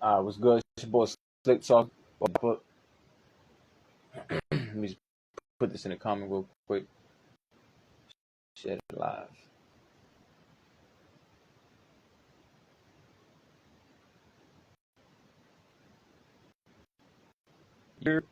What's good? It's your boy Slick Talk. Let me just put this in the comment real quick. Share it live. You're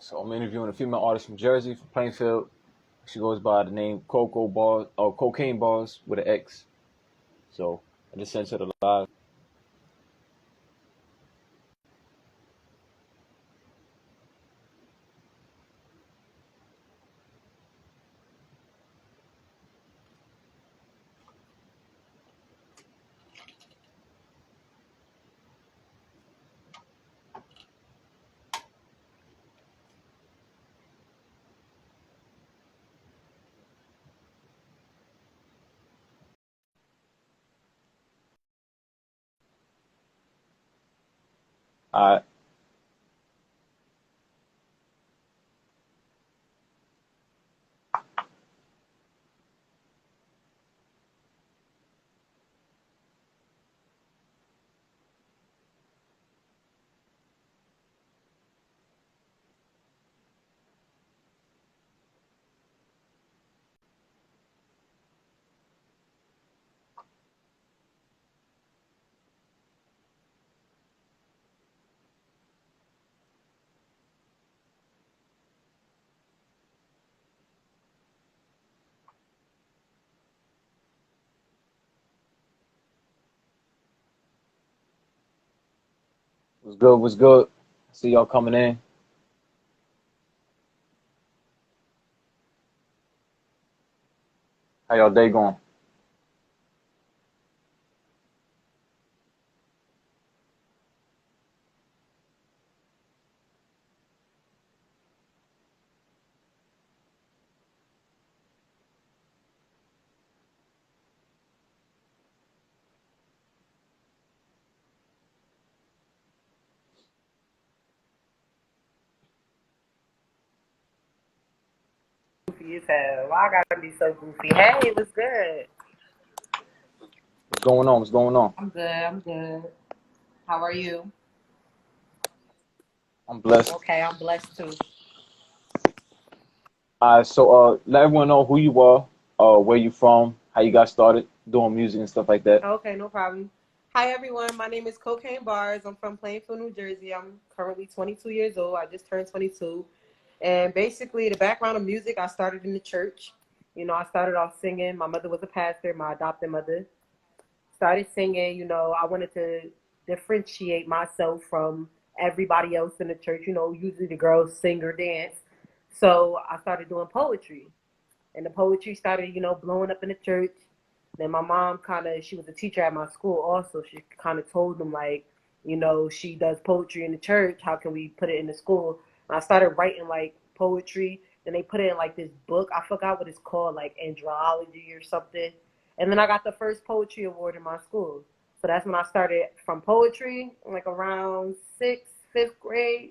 So I'm interviewing a female artist from Jersey, from Plainfield. She goes by the name Coco Bars or Cocaine Bars with an X. So I just sent her the live. All right. What's good? What's good? See y'all coming in. How y'all day going? Goofy as hell. Why I gotta be so goofy? Hey, what's good? What's going on? What's going on? I'm good. I'm good. How are you? I'm blessed. Okay, I'm blessed too. All right. So let everyone know who you are, where you from, how you got started doing music and stuff like that. Okay, no problem. Hi everyone. My name is Cocaine Bars. I'm from Plainfield, New Jersey. I'm currently 22 years old. I just turned 22. And basically, the background of music, I started in the church. I started off singing. My mother was a pastor, my adopted mother. Started singing. I wanted to differentiate myself from everybody else in the church. Usually the girls sing or dance. So I started doing poetry. And the poetry started, blowing up in the church. Then my mom she was a teacher at my school also. She kind of told them, like, she does poetry in the church. How can we put it in the school? And I started writing, like, poetry. Then they put it in, like, this book. I forgot what it's called, like, andrology or something. And then I got the first poetry award in my school. So that's when I started from poetry, like, around fifth grade.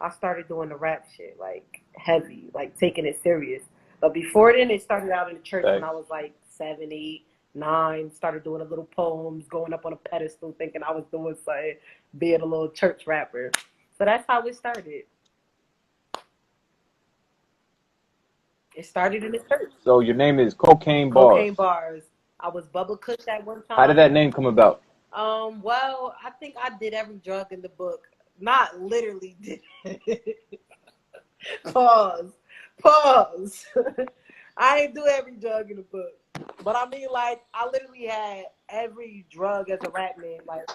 I started doing the rap shit, like, heavy, like, taking it serious. But before then, it started out in the church when I Thanks. was like 7, 8, 9. Started doing a little poems, going up on a pedestal, thinking I was doing something, being a little church rapper. So that's how it started. It started in the church. So your name is Cocaine Cocaine Bars. bars. I was Bubba Kush at one How did time. that name come about? Well, I think I did every drug in the book. Not literally did. Pause. Pause. I ain't do every drug in the book. But I mean, like, I literally had every drug as a rap name. Like,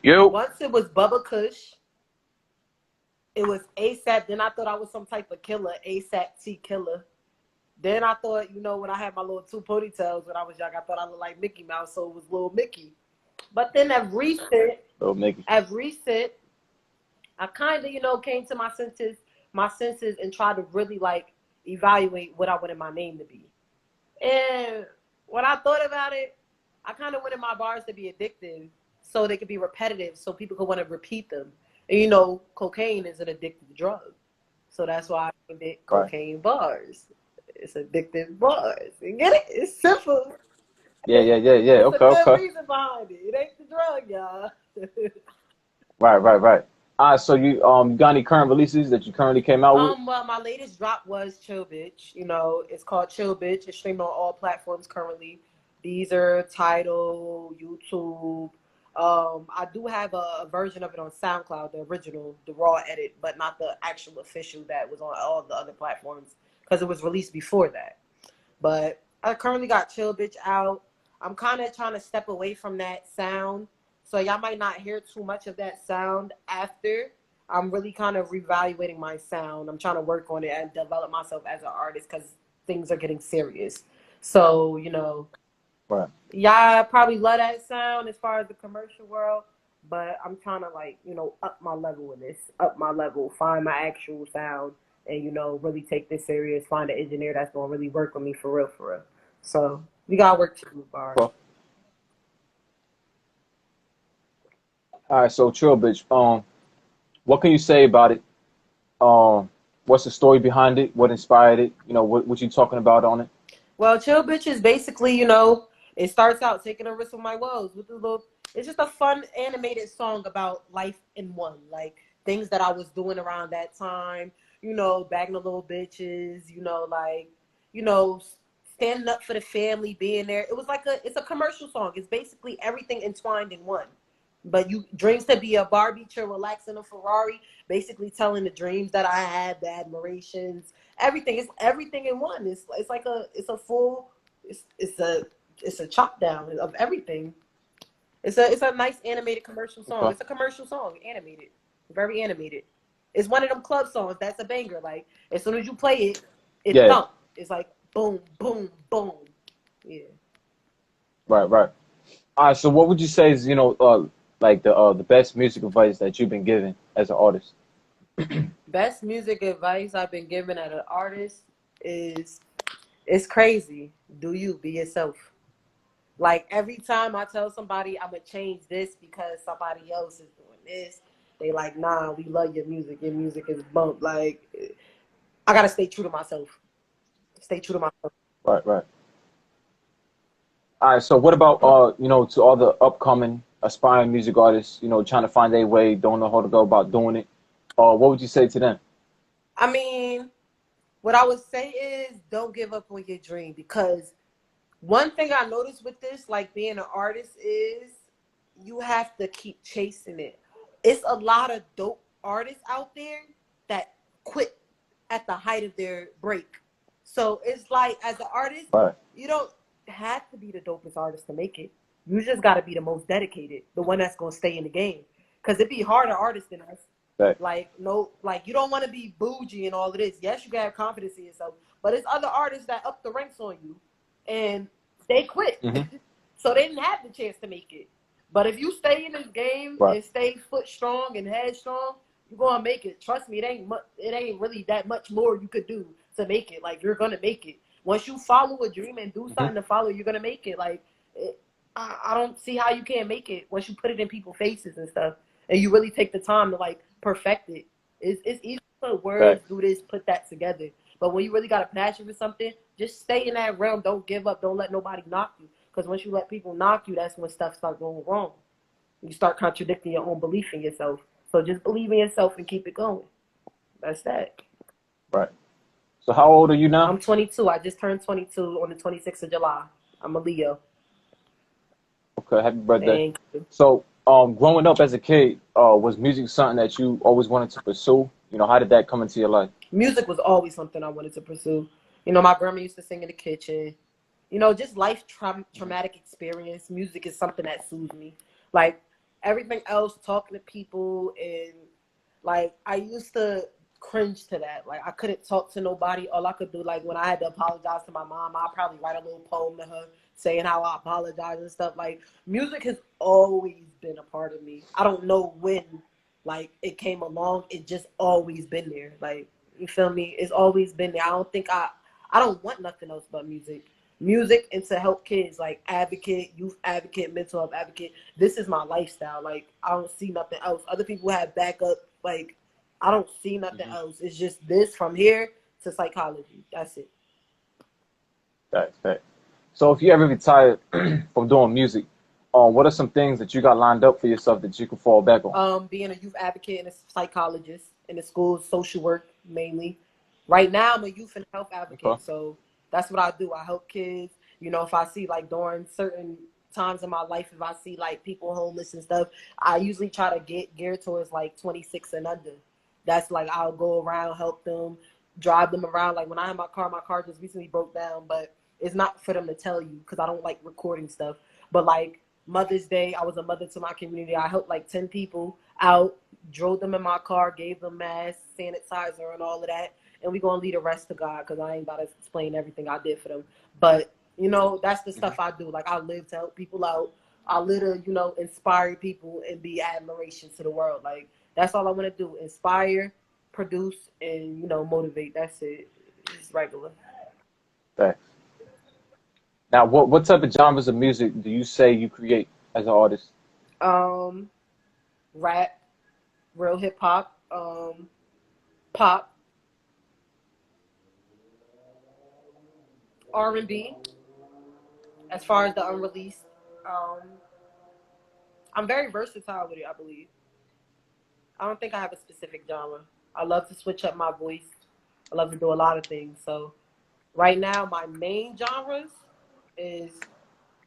You. once it was Bubba Kush, it was ASAP. Then I thought I was some type of killer, ASAP T killer. Then I thought, when I had my little two ponytails when I was young, I thought I looked like Mickey Mouse, so it was Little Mickey. But then that recent, So Mickey. At recent, I kind of, came to my senses, and tried to really like evaluate what I wanted my name to be. And when I thought about it, I kind of wanted my bars to be addictive, so they could be repetitive, so people could want to repeat them. And cocaine is an addictive drug, so that's why I named it Right. Cocaine Bars. It's addictive bars. You get it? It's simple. Yeah. It's a Okay, good okay. reason behind it. It ain't the drug, y'all. Right. So you got any current releases that you currently came out with? Well, my latest drop was Chill Bitch. It's called Chill Bitch. It's streamed on all platforms currently. Deezer, Tidal, YouTube. I do have a version of it on SoundCloud, the original, the raw edit, but not the actual official that was on all the other platforms because it was released before that. But I currently got Chill Bitch out. I'm kind of trying to step away from that sound. So y'all might not hear too much of that sound after. I'm really kind of reevaluating my sound. I'm trying to work on it and develop myself as an artist because things are getting serious. So, Right. y'all probably love that sound as far as the commercial world. But I'm trying to like, up my level in this, up my level, find my actual sound and, really take this serious, find an engineer that's going to really work with me for real, for real. So we got to work to move bars. Okay. All right. So chill, bitch. What can you say about it? What's the story behind it? What inspired it? What you talking about on it? Well, Chill Bitch is basically, it starts out taking a risk with my woes with the little. It's just a fun animated song about life in one, like things that I was doing around that time. Bagging the little bitches. Like, you know, standing up for the family, being there. It was like it's a commercial song. It's basically everything entwined in one. But you dreams to be a Barbie to relax in a Ferrari, basically telling the dreams that I had, the admirations, everything. It's everything in one. It's like it's a full it's a chop down of everything. It's a nice animated commercial song. Okay. It's a commercial song, animated, very animated. It's one of them club songs that's a banger. Like as soon as you play it, it Yeah. thump. It's like boom, boom, boom. Yeah. Right. All right. So what would you say is like the best music advice that you've been given as an artist? Best music advice I've been given as an artist is it's crazy. Do you be yourself? Like every time I tell somebody I'm gonna change this because somebody else is doing this, they like, nah, we love your music. Your music is bump. Like I gotta stay true to myself. Stay true to myself. Right. All right. So what about to all the upcoming aspiring music artists, trying to find their way, don't know how to go about doing it? What would you say to them? I mean, what I would say is don't give up on your dream because one thing I noticed with this, like being an artist, is you have to keep chasing it. It's a lot of dope artists out there that quit at the height of their break. So it's like, as an artist, Right. you don't have to be the dopest artist to make it. You just got to be the most dedicated, the one that's going to stay in the game. Because it'd be harder artists than us. Right. Like, no, like you don't want to be bougie and all of this. Yes, you can have confidence in yourself, but it's other artists that up the ranks on you and they quit. Hmm. So they didn't have the chance to make it. But if you stay in this game Right. and stay foot strong and headstrong, you're gonna make it. Trust me, it ain't really that much more you could do to make it. Like you're gonna make it. Once you follow a dream and do Hmm. something to follow, you're gonna make it. Like I don't see how you can't make it once you put it in people's faces and stuff, and you really take the time to like perfect it. It's easy to put words, Facts. do this, put that together. But when you really got a passion for something, just stay in that realm. Don't give up. Don't let nobody knock you. Because once you let people knock you, that's when stuff starts going wrong. You start contradicting your own belief in yourself. So just believe in yourself and keep it going. That's that. Right. So how old are you now? I'm 22. I just turned 22 on the 26th of July. I'm a Leo. Okay. Happy birthday. Thank you. So growing up as a kid, was music something that you always wanted to pursue? How did that come into your life? Music was always something I wanted to pursue. My grandma used to sing in the kitchen. Just life traumatic experience. Music is something that soothes me. Like everything else, talking to people and like I used to cringe to that. Like I couldn't talk to nobody. All I could do, like when I had to apologize to my mom, I'd probably write a little poem to her saying how I apologize and stuff. Like music has always been a part of me. I don't know when like it came along. It just always been there. Like you feel me? It's always been there. I don't want nothing else but music. Music and to help kids, like advocate, youth advocate, mental health advocate. This is my lifestyle. Like I don't see nothing else. Other people have backup. Like I don't see nothing else. It's just this from here to psychology. That's it. Facts. So if you ever retire from doing music, what are some things that you got lined up for yourself that you can fall back on? Being a youth advocate and a psychologist in the schools, social work mainly. Right now, I'm a youth and health advocate, Okay. so that's what I do. I help kids. You know, if I see like during certain times in my life, if I see like people homeless and stuff, I usually try to get geared towards like 26 and under. That's like I'll go around, help them, drive them around. Like when I have my car just recently broke down, but it's not for them to tell you because I don't like recording stuff. But like Mother's Day, I was a mother to my community. I helped like 10 people out, drove them in my car, gave them masks, sanitizer, and all of that. And we gonna leave the rest to God because I ain't about to explain everything I did for them. But you know, that's the stuff I do. Like I live to help people out. I live to, you know, inspire people and be admiration to the world. Like that's all I want to do: inspire, produce, and you know, motivate. That's it. It's regular. Facts. Now, what type of genres of music do you say you create as an artist? Um, Rap, real hip hop, pop, R&B. As far as the unreleased, um, I'm very versatile with it. I believe. I don't think I have a specific genre. I love to switch up my voice. I love to do a lot of things. So right now, my main genres is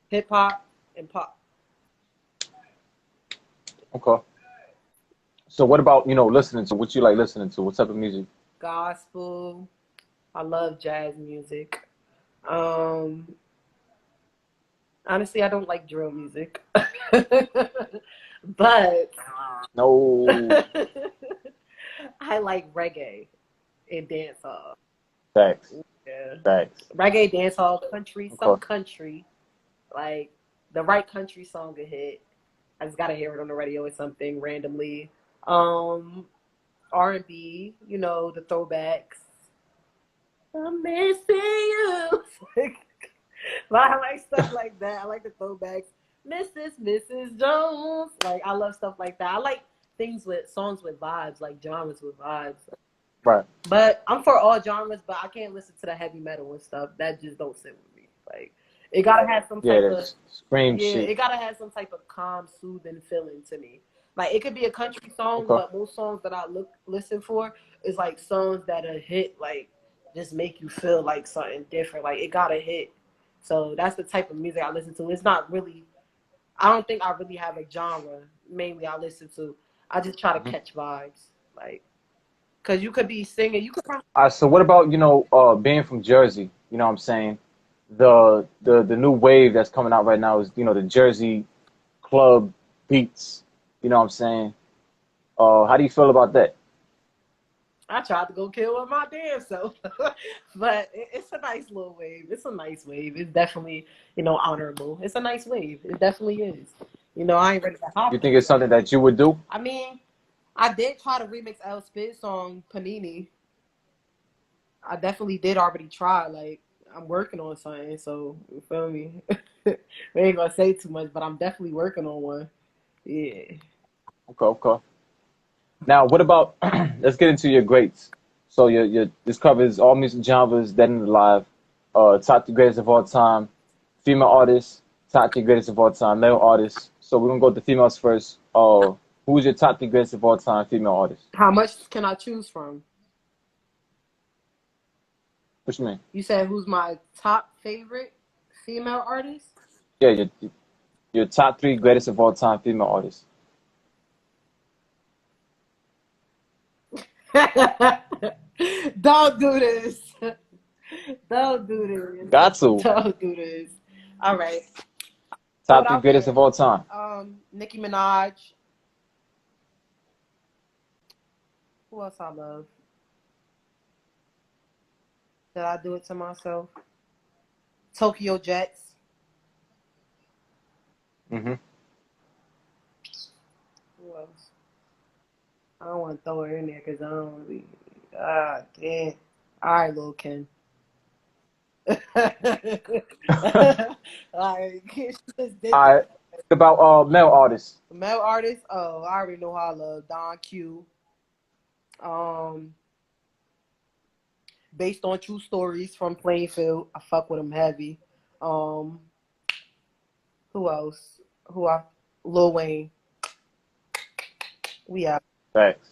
hip hop and pop. Okay. So what about, listening to what you like listening to? What type of music? Gospel. I love jazz music. Um, honestly, I don't like drill music, but No. I like reggae and dancehall. Facts. Yeah, Facts. reggae, dancehall, country, some Okay. country, like the right country song a hit. I just gotta hear it on the radio or something randomly. Um, R&B, you know, the throwbacks. I'm missing you. But I like stuff like that. I like the throwbacks. Mrs. Jones. Like I love stuff like that. I like things with songs with vibes, like genres with vibes. Right. But I'm for all genres, but I can't listen to the heavy metal and stuff. That just don't sit with me. Like it gotta have some Yeah, type of that's scream yeah, shit. it gotta have some type of calm, soothing feeling to me. Like it could be a country song, Okay. but most songs that I listen for is like songs that are hit, like just make you feel like something different. Like it gotta hit. So that's the type of music I listen to. It's not really. I don't think I really have a genre. Mainly, I listen to. I just try to Mhm. catch vibes, like because you could be singing. You could probably. All right, so what about, being from Jersey? You know what I'm saying? The new wave that's coming out right now is, the Jersey club beats. You know what I'm saying? How do you feel about that? I tried to go kill with my damn self, but it's a nice little wave. It's a nice wave. It's definitely, you know, honorable. It's a nice wave. It definitely is. You know, I ain't ready to You hop on think it's it something right now. that you would do? I mean, I did try to remix L Spid song Panini. I definitely did already try. Like, I'm working on something, so you feel me? We ain't gonna say too much, but I'm definitely working on one. Yeah. Okay. Now, what about let's get into your greats. So your this covers all music genres dead and alive. Top three greatest of all time, female artists, top three greatest of all time, male artists. So we're gonna go with the females first. Who's your top three greatest of all time female artists? How much can I choose from? What you mean? You said who's my top favorite female artist? Yeah, your top three greatest of all time female artists. Don't do this. Don't do Got this. to. Don't do this. All right. Throw it Top three out greatest there. of all time. Nicki Minaj. Who else I love? Did I do it to myself? Tokyo Jets. Mm-hmm. Who else? I don't want to throw her in there because I don't really. Ah, damn. All right, Lil Kim. Like, she just did All it. right. About male artists. Male artists, oh, I already know how I love Don Q. Um, based on true stories from Plainfield, I fuck with him heavy. Um, who else? Who I? Lil Wayne. We out. Facts.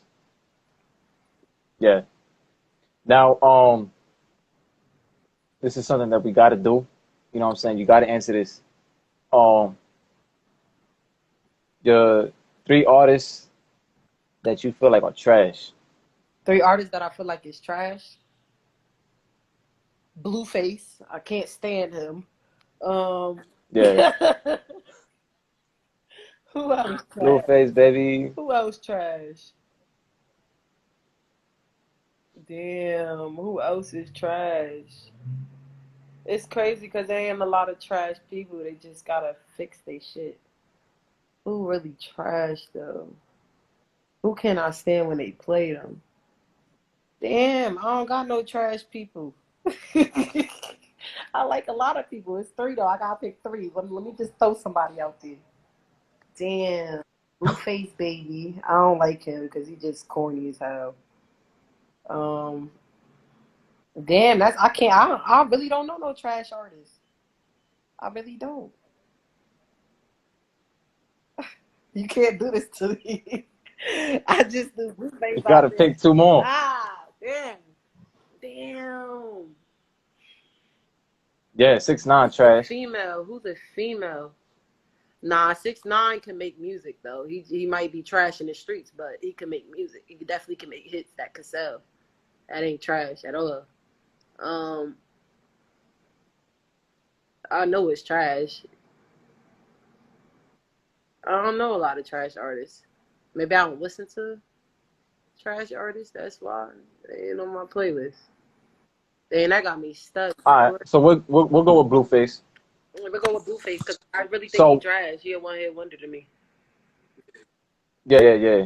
Yeah. Now, this is something that we got to do. You know what I'm saying? You got to answer this. Um, the three artists that you feel like are trash. 3 artists that I feel like is trash. Blueface. I can't stand him. Um, Yeah. who else trash? Blueface, baby. Who else trash? Damn, who else is trash? It's crazy because there ain't a lot of trash people. They just gotta fix their shit. Who really trash though? Who can I stand when they play them? Damn, I don't got no trash people. I like a lot of people. It's 3 though. I gotta pick 3. Let me just throw somebody out there. Damn, Blueface baby. I don't like him because he just corny as hell. Um, damn, that's I can't. I really don't know no trash artists. I really don't. You can't do this to me. I just do You Blueface got to out there. pick 2 more. Ah, damn, damn. Yeah, 6ix9ine A trash. female. Who's a female? Nah, 6ix9ine can make music though. He might be trash in the streets, but he can make music. He definitely can make hits that could sell. That ain't trash at all. Um, I know it's trash. I don't know a lot of trash artists. Maybe I don't listen to trash artists. That's why they ain't on my playlist. And that got me stuck. All right. So we'll go with Blueface. We're going with Blueface because I really think he So trash. He a one hit wonder to me. yeah.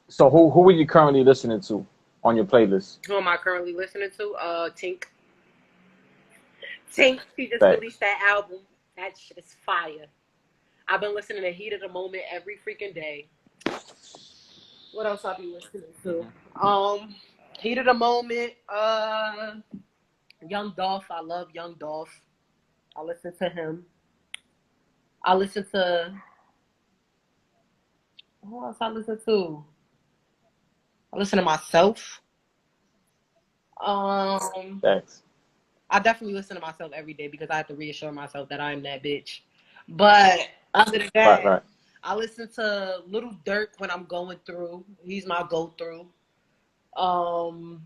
So who are you currently listening to on your playlist? Who am I currently listening to? Tink. Tink, she just Facts. released that album. That shit is fire. I've been listening to Heat of the Moment every freaking day. What else I be listening to? Heat of the Moment. Young Dolph. I love Young Dolph. I listen to him. I listen to who else I listen to? I listen to myself. Um, Facts. I definitely listen to myself every day because I have to reassure myself that I'm that bitch. But other than Right, that, right. I listen to Little Dirk when I'm going through. He's my go through. Um,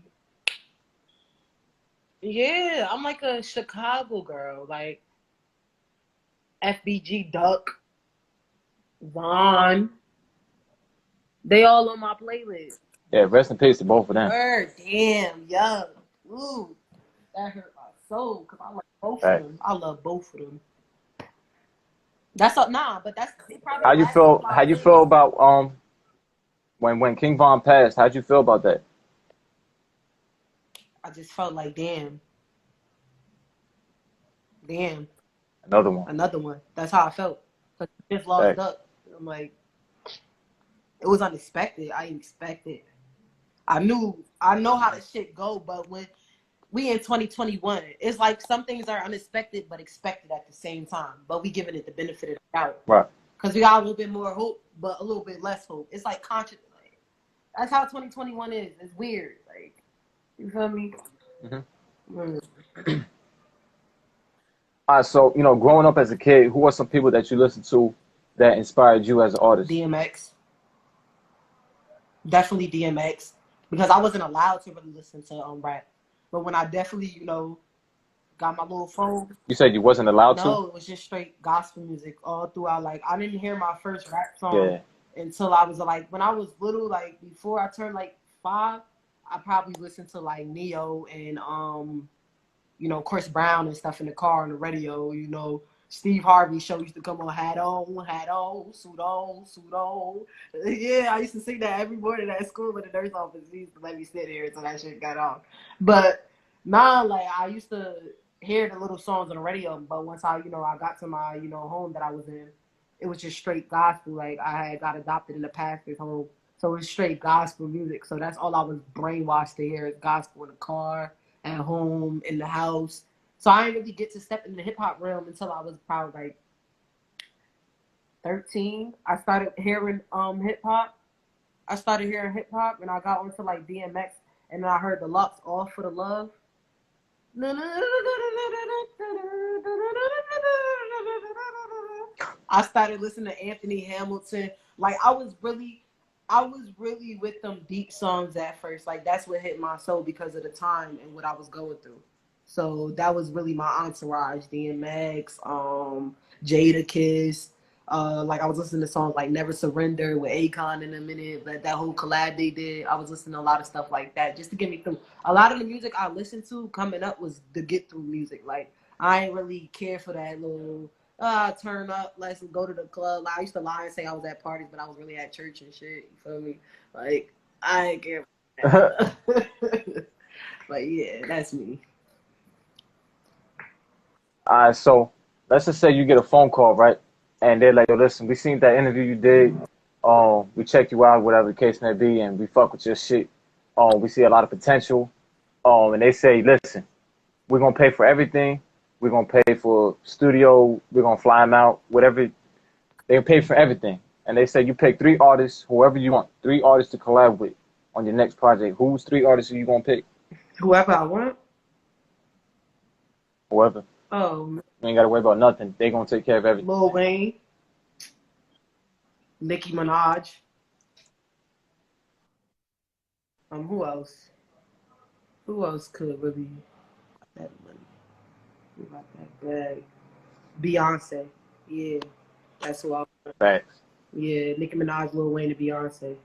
yeah, I'm like a Chicago girl, like FBG Duck, Vaughn. They all on my playlist. Yeah, rest in peace to both of them. Word, damn, yo, ooh, that hurt my soul because I like both of Facts. them. I love both of them. That's up, nah, but that's they probably How the you last people feel? I How you played. feel about when King Von passed? How'd you feel about that? I just felt like, damn, Another one. another one. That's how I felt. Cause I just lost Facts. up. I'm like, it was unexpected. I didn't expect it. I know how this shit go, but when we in 2021, it's like some things are unexpected but expected at the same time. But we giving it the benefit of the doubt Right. because we got a little bit more hope, but a little bit less hope. It's like conscious. Like, that's how 2021 is. It's weird. Like, you feel me? Hmm. Mm. All right. So growing up as a kid, who are some people that you listened to that inspired you as an artist? DMX, definitely DMX, because I wasn't allowed to really listen to rap, but when I definitely, got my little phone. You said you wasn't allowed to. No, it was just straight gospel music all throughout. Like I didn't hear my first rap song Yeah. until I was like when I was little, like before I turned like 5, I probably listened to like Neo and Chris Brown and stuff in the car on the radio, Steve Harvey show used to come on, hat on, suit on, suit on. Yeah, I used to sing that every morning at school in the nurse office. He used to let me sit here until that shit got off. But nah, like I used to hear the little songs on the radio, but once I got to my, home that I was in, it was just straight gospel. Like I had got adopted in the pastor's home. So it's straight gospel music. So that's all I was brainwashed to hear is gospel in the car, at home, in the house. So I didn't really get to step in the hip hop realm until I was probably like 13. I started hearing hip hop. I started hearing hip hop and I got onto like DMX and then I heard the Lux All for the Love. I started listening to Anthony Hamilton. Like I was really with them deep songs at first. Like that's what hit my soul because of the time and what I was going through. So that was really my entourage. DMX, Jada Kiss. Like I was listening to songs like Never Surrender with Akon in a minute, but that whole collab they did, I was listening to a lot of stuff like that just to get me through. A lot of the music I listened to coming up was the get through music. Like I ain't really care for that little turn up, let's go to the club. Like, I used to lie and say I was at parties, but I was really at church and shit. You feel me? Like I ain't care for that. But yeah, that's me. All right, so let's just say you get a phone call, right? And they're like, yo, listen, we seen that interview you did. We checked you out, whatever the case may be, and we fuck with your shit. We see a lot of potential. And they say, listen, we're gonna pay for everything. We're gonna pay for studio. We're gonna fly them out. Whatever they pay for everything. And they say you pick 3 artists, whoever you want, 3 artists to collab with on your next project. Who's 3 artists are you gonna pick? Whoever I want. Whoever. Oh. You ain't gotta worry about nothing. They gonna take care of everything. Lil Wayne. Nicki Minaj. Who else? Who else could really that money? Who got that bag? Beyonce. Yeah. That's who I want. Facts. Yeah, Nicki Minaj, Lil Wayne, and Beyonce.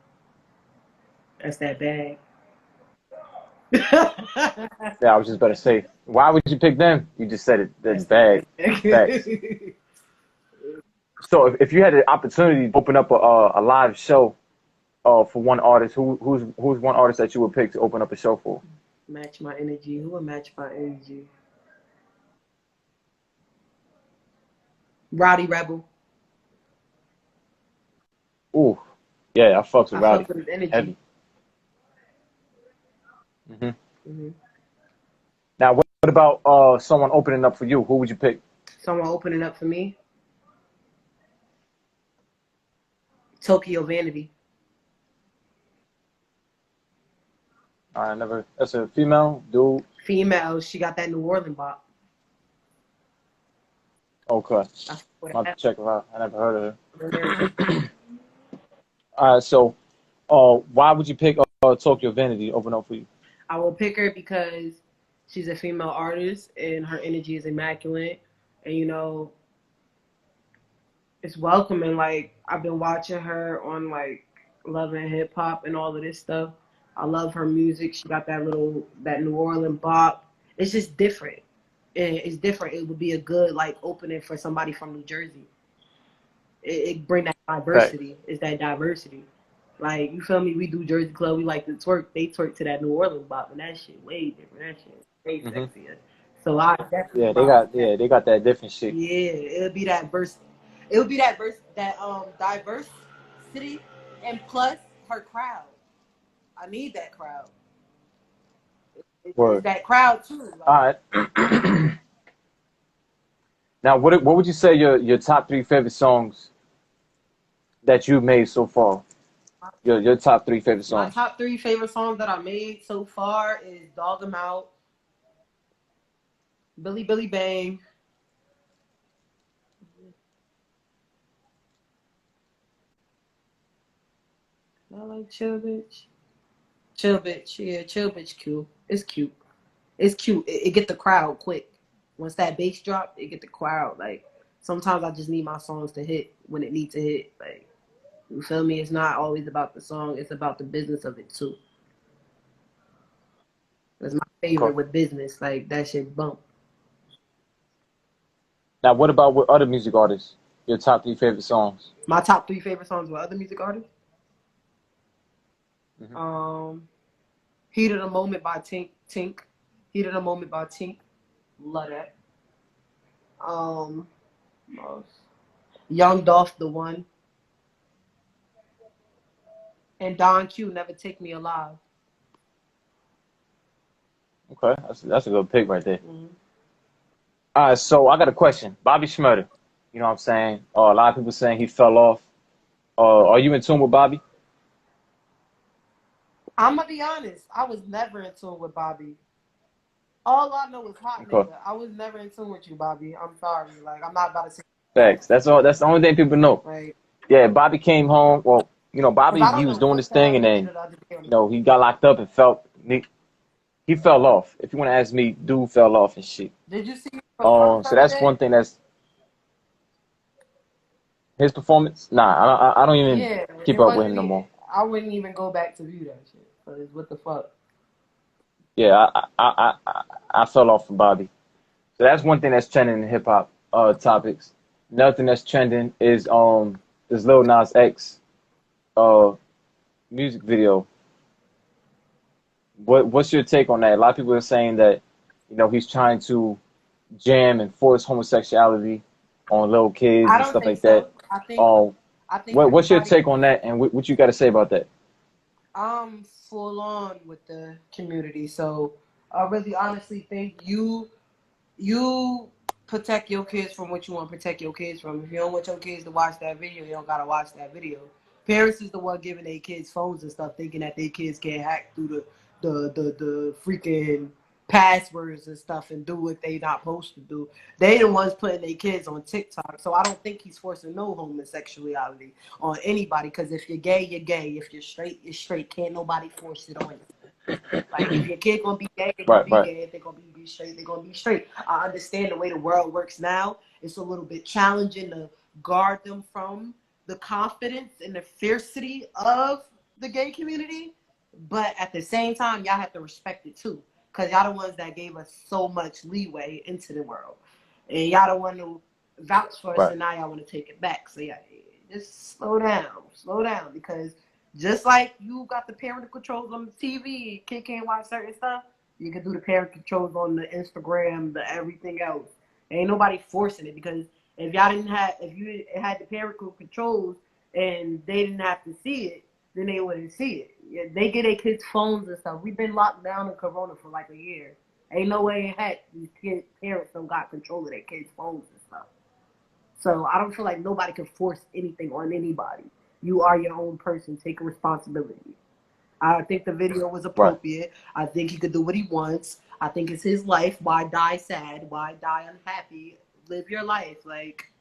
That's that bag. Yeah, I was just about to say, why would you pick them? You just said it. That's bag. Facts. So if you had the opportunity to open up a live show for one artist, who's one artist that you would pick to open up a show for? Match my energy. Who would match my energy? Rowdy Rebel. Ooh, yeah, I fucks with Rowdy. Fuck with his energy. Now, what about someone opening up for you? Who would you pick? Someone opening up for me? Tokyo Vanity. I never. That's a female dude. Female. She got that New Orleans bop. Okay. I'll have to check her out. I never heard of her. All right, so why would you pick Tokyo Vanity to open up for you? I will pick her because she's a female artist and her energy is immaculate. And, you know, it's welcoming. Like, I've been watching her on, like, Love and Hip Hop and all of this stuff. I love her music. She got that New Orleans bop. It's just different. It's different. It would be a good, like, opening for somebody from New Jersey. It bring that diversity. Right. It's that diversity. Like, you feel me? We do Jersey Club. We like to twerk. They twerk to that New Orleans bop, and that shit way different. That shit way sexier. So I definitely they got that different shit. Yeah, it would be that diversity, and plus her crowd. I need that crowd. It's that crowd too. Like. All right. Now, what would you say your top 3 favorite songs that you've made so far? Your top 3 favorite songs. My top 3 favorite songs that I made so far is Dog 'Em Out, Billy Billy Bang, I like Chill Bitch. Chill Bitch, yeah, Chill Bitch cute. It's cute. It's cute. It get the crowd quick. Once that bass drop, it get the crowd. Like, sometimes I just need my songs to hit when it needs to hit. Like, you feel me? It's not always about the song. It's about the business of it, too. That's my favorite with business. Like, that shit bump. Now, what about with other music artists? Your top three favorite songs? My top 3 favorite songs with other music artists. Hmm. Um, Heat of the Moment by Tink. Heat of the Moment by Tink. Love that. Um, Young Dolph, The One, and Don Q, Never Take Me Alive. Okay, that's a good pick right there. Mm-hmm. All right, so I got a question. Bobby Shmurda, you know what I'm saying? A lot of people saying he fell off. Are you in tune with Bobby? I'm gonna be honest. I was never in tune with Bobby. All I know is hot Okay, nigga. I was never in tune with you, Bobby. I'm sorry. Like I'm not about to say facts. That's all. That's the only thing people know. like Yeah, Bobby came home. Well, because Bobby, I he don't was know doing what this the thing, hell and he did then the other day. he got locked up and he fell off. If you want to ask me, dude fell off and shit. Did you see his performance the So other that's day? one thing that's his performance. Nah, I don't even Yeah, keep it up with wasn't. him no more. I wouldn't even go back to view that shit. Cause what the fuck? Yeah, I fell off from Bobby. So that's one thing that's trending in hip hop topics. Another thing that's trending is Lil Nas X uh music video. What's your take on that? A lot of people are saying that he's trying to jam and force homosexuality on little kids I and don't stuff think like that. so. I think Um, I think what's your everybody take on that, and what you got to say about that? I'm full on with the community. So I really honestly think you protect your kids from what you want to protect your kids from. If you don't want your kids to watch that video, you don't gotta watch that video. Parents is the one giving their kids phones and stuff, thinking that their kids can't hack through the freaking passwords and stuff and do what they not supposed to do. They the ones putting their kids on TikTok. So I don't think he's forcing no homosexuality on anybody. Because if you're gay, you're gay. If you're straight, you're straight. Can't nobody force it on you. Like if your kid gonna be gay, they're gonna Right, be right, gay. If they're gonna be straight, they're gonna be straight. I understand the way the world works now. It's a little bit challenging to guard them from the confidence and the fiercity of the gay community. But at the same time, y'all have to respect it too. Cause y'all the ones that gave us so much leeway into the world. And y'all the one who vouched for us right. and now y'all want to take it back. So yeah, just slow down because just like you got the parental controls on the TV, kid can't watch certain stuff. You can do the parent controls on the Instagram, the everything else. Ain't nobody forcing it because if you had the parental controls and they didn't have to see it, then they wouldn't see it. Yeah, they get their kids phones and stuff. We've been locked down in Corona for like a year. Ain't no way in heck these parents don't got control of their kids' phones and stuff. So I don't feel like nobody can force anything on anybody. You are your own person. Take responsibility. I think the video was Right. appropriate. I think he could do what he wants. I think it's his life. Why die sad? Why die unhappy? Live your life. Like,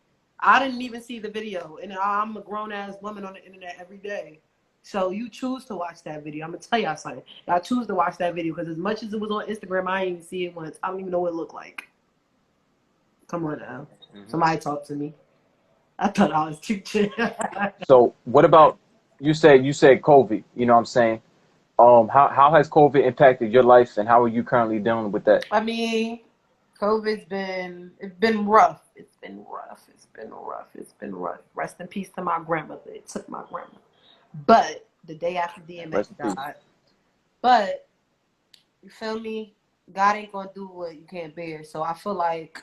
I didn't even see the video. And I'm a grown ass woman on the internet every day. So you choose to watch that video. I'm going to tell y'all something. Y'all choose to watch that video because as much as it was on Instagram, I didn't even see it once. I don't even know what it looked like. Come on now. Hmm. Somebody talk to me. I thought I was too chill. So what about you said COVID? You know what I'm saying? How has COVID impacted your life, and how are you currently dealing with that? I mean, it's been rough. It's been rough. It's been rough. It's been rough. Rest in peace to my grandmother. It took my grandmother. But the day after DMX Rest in peace. died. But you feel me? God ain't gonna do what you can't bear. So I feel like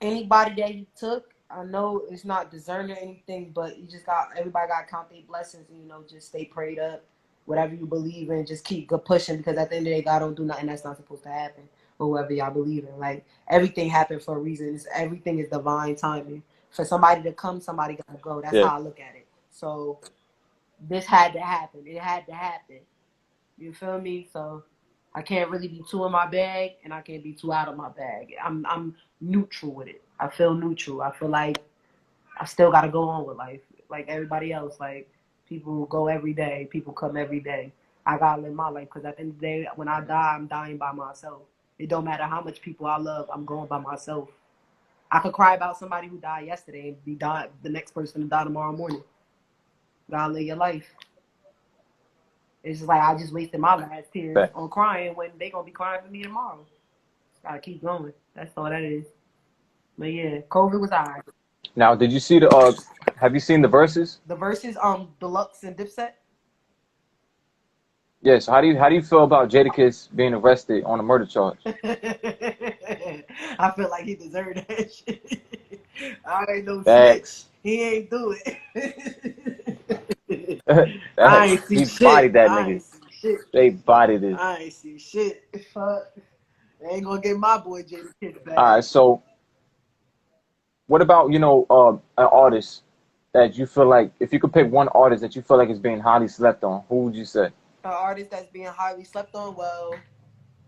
anybody that he took, I know it's not discerning or anything, but you just got everybody got to count their blessings and just stay prayed up. Whatever you believe in, just keep pushing because at the end of the day, God don't do nothing that's not supposed to happen. Or whoever y'all believe in, like everything happened for a reason. Everything is divine timing. For somebody to come, somebody gotta go. That's Yeah. how I look at it. So this had to happen. It had to happen. You feel me? So I can't really be too in my bag and I can't be too out of my bag. I'm neutral with it. I feel neutral. I feel like I still gotta go on with life. Like everybody else. Like people go every day, people come every day. I gotta live my life because at the end of the day, when I die, I'm dying by myself. It don't matter how much people I love, I'm going by myself. I could cry about somebody who died yesterday and be the next person to die tomorrow morning. Gotta live your life. It's just like I just wasted my last tears Facts. on crying when they gonna be crying for me tomorrow. Just gotta keep going. That's all that is. But yeah, COVID was alright. Now, did you see the have you seen the verses? The verses, Deluxe and Dipset. Yeah, so how do you feel about Jadakiss being arrested on a murder charge? I feel like he deserved that shit. I ain't no snitch. Facts. He ain't do it. I Facts. ain't see He shit. bodied that I nigga. ain't see shit. Straight bodied it. I ain't see shit. Fuck. They ain't gonna get my boy Jada Kiss All back. right, so what about, an artist that you feel like, if you could pick one artist that you feel like is being highly slept on, who would you say? An artist that's being highly slept on. Well,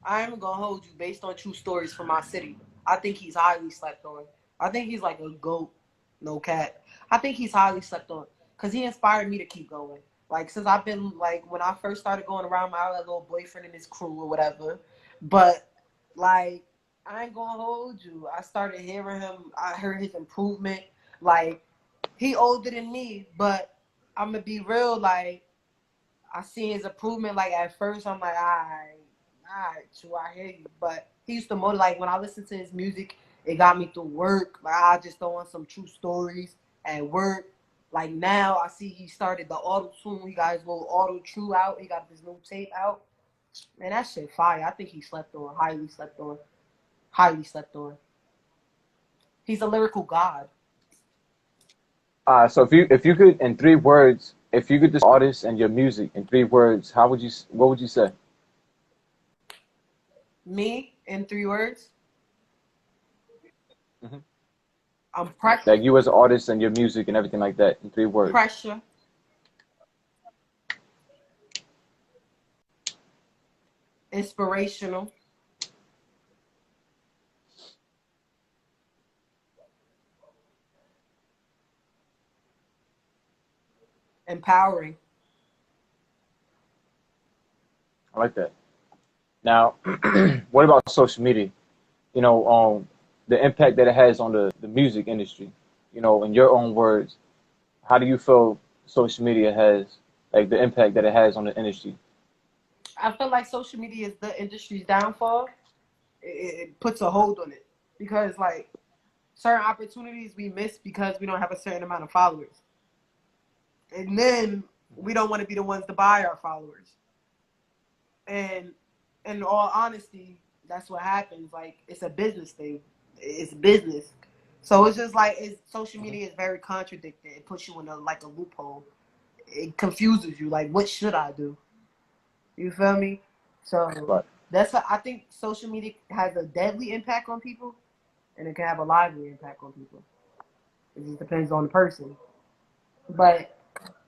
I am gonna hold you based on true stories from my city. I think he's highly slept on. I think he's like a goat, no cat. I think he's highly slept on because he inspired me to keep going. Like since I've been like when I first started going around my little boyfriend and his crew or whatever. But like I ain't gonna hold you. I started hearing him. I heard his improvement. Like he older than me, but I'm gonna be real. Like I see his improvement. Like at first, I'm like, all right, true, I hear you. But he used to motivate. Like when I listen to his music, it got me through work. Like I just throw on some true stories at work. Like now, I see he started the auto tune. He got his little auto true out. He got this new tape out. Man, that shit fire. I think he slept on, highly slept on, highly slept on. He's a lyrical god. So if you could in 3 words, if you could describe artists and your music in 3 words, what would you say? Me, in 3 words, Hmm. I'm pressure, Like you as an artist and your music and everything like that in 3 words. pressure, inspirational, empowering. I like that. Now, what about social media? The impact that it has on the music industry. In your own words, how do you feel social media has, like the impact that it has on the industry? I feel like social media is the industry's downfall. It puts a hold on it because like certain opportunities we miss because we don't have a certain amount of followers, and then we don't want to be the ones to buy our followers. And in all honesty, that's what happens. Like it's a business thing. It's business. So it's just like social Hmm. media is very contradicting. It puts you in a loophole. It confuses you. Like what should I do? You feel me? So Right, that's what I think social media has a deadly impact on people and it can have a lively impact on people. It just depends on the person. But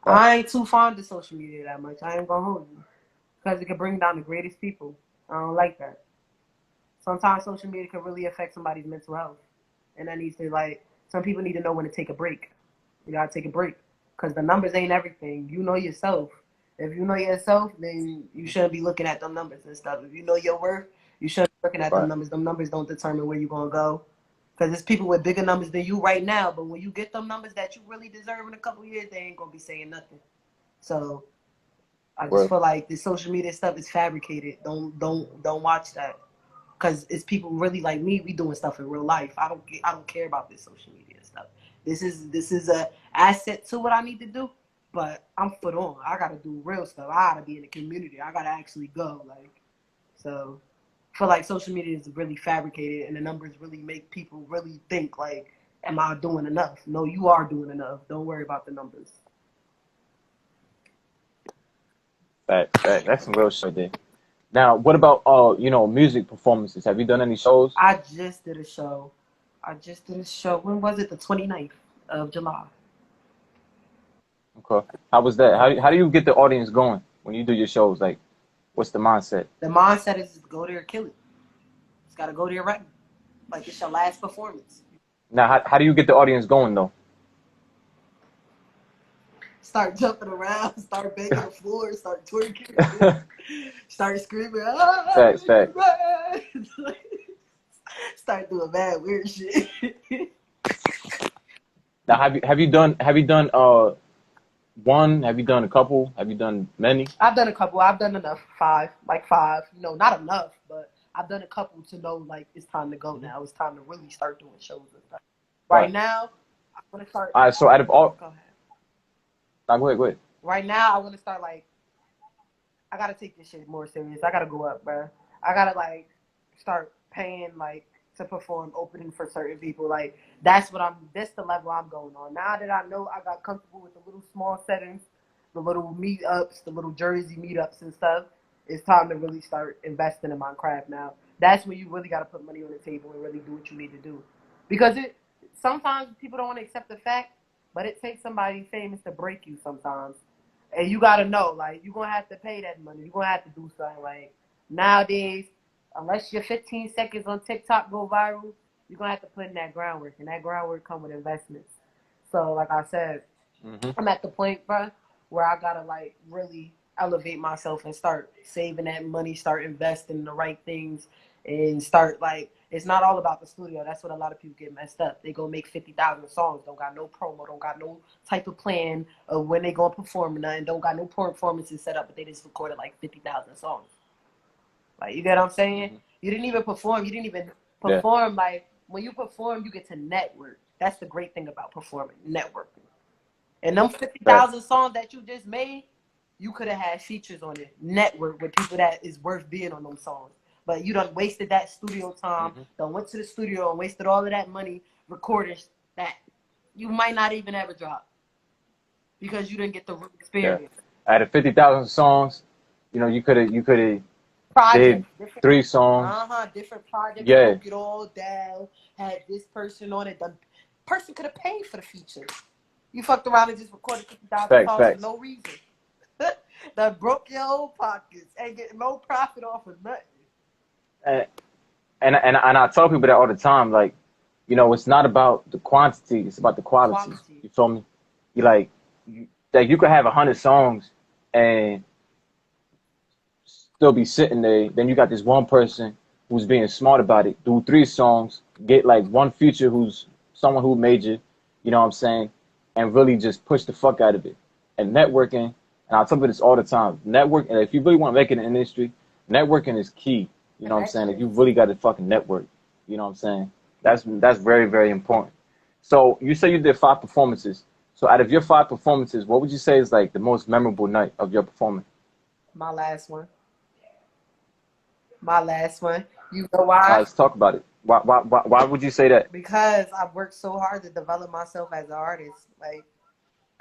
right, I ain't too fond of social media that much. I ain't gonna hold you. Because it can bring down the greatest people. I don't like that. Sometimes social media can really affect somebody's mental health. And that needs to some people need to know when to take a break. You gotta take a break. Because the numbers ain't everything. You know yourself. If you know yourself, then you shouldn't be looking at them numbers and stuff. If you know your worth, you shouldn't be looking at them right, numbers. Them numbers don't determine where you're gonna go. Because there's people with bigger numbers than you right now, but when you get them numbers that you really deserve in a couple years, they ain't gonna be saying nothing. So I just well, feel like the social media stuff is fabricated. Don't watch that because it's people really like me. We doing stuff in real life. I don't care about this social media stuff. This is a asset to what I need to do, but I'm foot on. I gotta do real stuff. I gotta be in the community. I gotta actually go. So. I feel like social media is really fabricated, and the numbers really make people really think like, "Am I doing enough?" No, you are doing enough. Don't worry about the numbers. that's some real shit there. Now, what about music performances? Have you done any shows? I just did a show. I just did a show. When was it? The 29th of July. Okay. How was that? How do you get the audience going when you do your shows? Like, what's the mindset? The mindset is to go there, kill it. It's got to go there right. Like it's your last performance. Now, how do you get the audience going though? Start jumping around, start banging the floor, start twerking, start screaming, ah, Facts, facts. start doing bad weird shit. Now, have you done one? Have you done a couple? Have you done many? I've done a couple. I've done enough. Five, like five. No, not enough, but I've done a couple to know like it's time to go Mm-hmm. now. It's time to really start doing shows and stuff. Right. Right now, I want to start. All right. So out of all, Go ahead. nah, go ahead. Go ahead. Right now, I want to start like I gotta take this shit more serious. I gotta go up, bro. I gotta like start paying like to perform opening for certain people. Like that's the level I'm going on. Now that I know I got comfortable with the little small settings, the little meetups, the little Jersey meetups and stuff, it's time to really start investing in my craft now. That's when you really gotta put money on the table and really do what you need to do. Because it sometimes people don't want to accept the fact, but it takes somebody famous to break you sometimes. And you gotta know, like, you're gonna have to pay that money. You're gonna have to do something. Like, nowadays, unless your 15 seconds on TikTok go viral, you're gonna have to put in that groundwork. And that groundwork come with investments. So, like I said, Mm-hmm. I'm at the point, bro, where I gotta, like, really elevate myself and start saving that money, start investing in the right things, and start, like, it's not all about the studio. That's what a lot of people get messed up. They go make 50,000 songs, don't got no promo, don't got no type of plan of when they gonna perform or nothing, don't got no performances set up, but they just recorded like 50,000 songs. Like, you get what I'm saying? Mm-hmm. You didn't even perform. You didn't even Yeah. perform. Like, when you perform, you get to network. That's the great thing about performing, networking. And them Right. 50,000 songs that you just made, you could have had features on it. Network with people that is worth being on them songs. But you done wasted that studio time, Mm-hmm. done went to the studio and wasted all of that money recording that you might not even ever drop because you didn't get the real Yeah. experience. Out of 50,000 songs, you could have did Projects, different 3 songs. different projects, Yeah. broke it all down, had this person on it. The person could have paid for the feature. You fucked around and just recorded 50,000 Facts. songs for Facts. no reason. That broke your own pockets and get no profit off of nothing. And and I tell people that all the time. Like, it's not about the quantity; it's about the quality. Quality. You feel me? You like, you could have 100 songs and still be sitting there. Then you got this one person who's being smart about it. Do 3 songs, get like one feature who's someone who made you. You know what I'm saying? And really just push the fuck out of it. And networking, and I tell people this all the time. Networking, if you really want to make it in the industry, networking is key. You know what I'm saying? If you Connections. really got to fucking network, you know what I'm saying? That's very, very important. So you say you did 5 performances. So out of your 5 performances, what would you say is like the most memorable night of your performance? My last one. My last one. You know All right, why? let's talk about it. Why would you say that? Because I've worked so hard to develop myself as an artist. Like,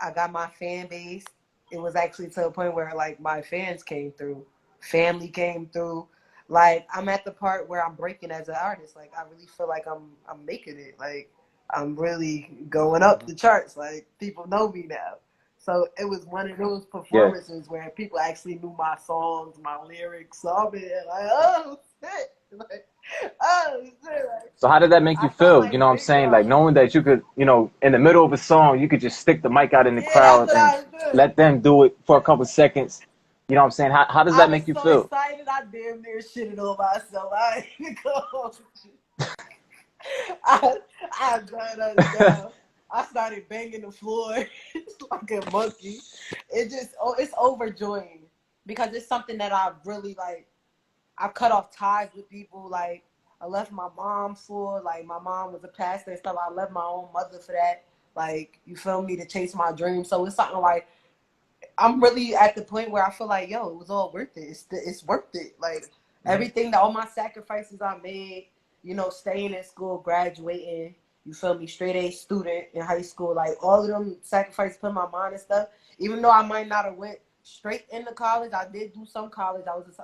I got my fan base. It was actually to a point where like my fans came through, family came through. Like, I'm at the part where I'm breaking as an artist. Like, I really feel like I'm making it. Like, I'm really going up Hmm. the charts. Like, people know me now. So it was one of those Yeah. performances where people actually knew my songs, my lyrics. So I'm in like, oh shit, like, oh shit. Like, So how did that make you I felt feel? You like know what I'm Big saying? Like Dog. knowing that you could, in the middle of a song, you could just stick the mic out in the Yeah, that's crowd what and I was doing. let them do it for a couple seconds. You know what I'm saying? How does I that was make you so feel? excited, I damn near shitted on myself. I ain't even go. I, I got us down. I started banging the floor like a monkey. It's overjoying because it's something that I really like. I cut off ties with people. Like, I left my mom for, like, my mom was a pastor and stuff. I left my own mother for that. Like, you feel me, to chase my dreams. So it's something like I'm really at the point where I feel like, yo, it was all worth it. It's worth it. Like, Hmm. everything that all my sacrifices I made, staying in school, graduating, you feel me, straight A student in high school, like all of them sacrifices put in my mind and stuff. Even though I might not have went straight into college, I did do some college. I was just,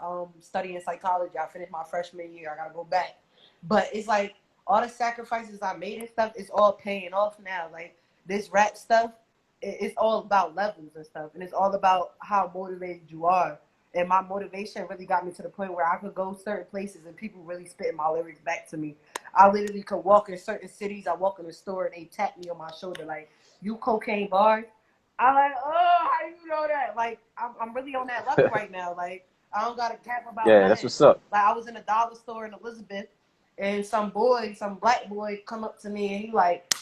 studying psychology. I finished my freshman year. I gotta go back. But it's like all the sacrifices I made and stuff, it's all paying off now. Like, this rap stuff, it's all about levels and stuff, and it's all about how motivated you are. And my motivation really got me to the point where I could go certain places and people really spitting my lyrics back to me. I literally could walk in certain cities. I walk in the store and they tap me on my shoulder like, "You Cocaine Bars." I'm like, "Oh, how you know that?" Like, I'm really on that level right now. Like, I don't got a cap about Yeah, that's nothing. what's up. Like, I was in a dollar store in Elizabeth, and some black boy, come up to me and he like,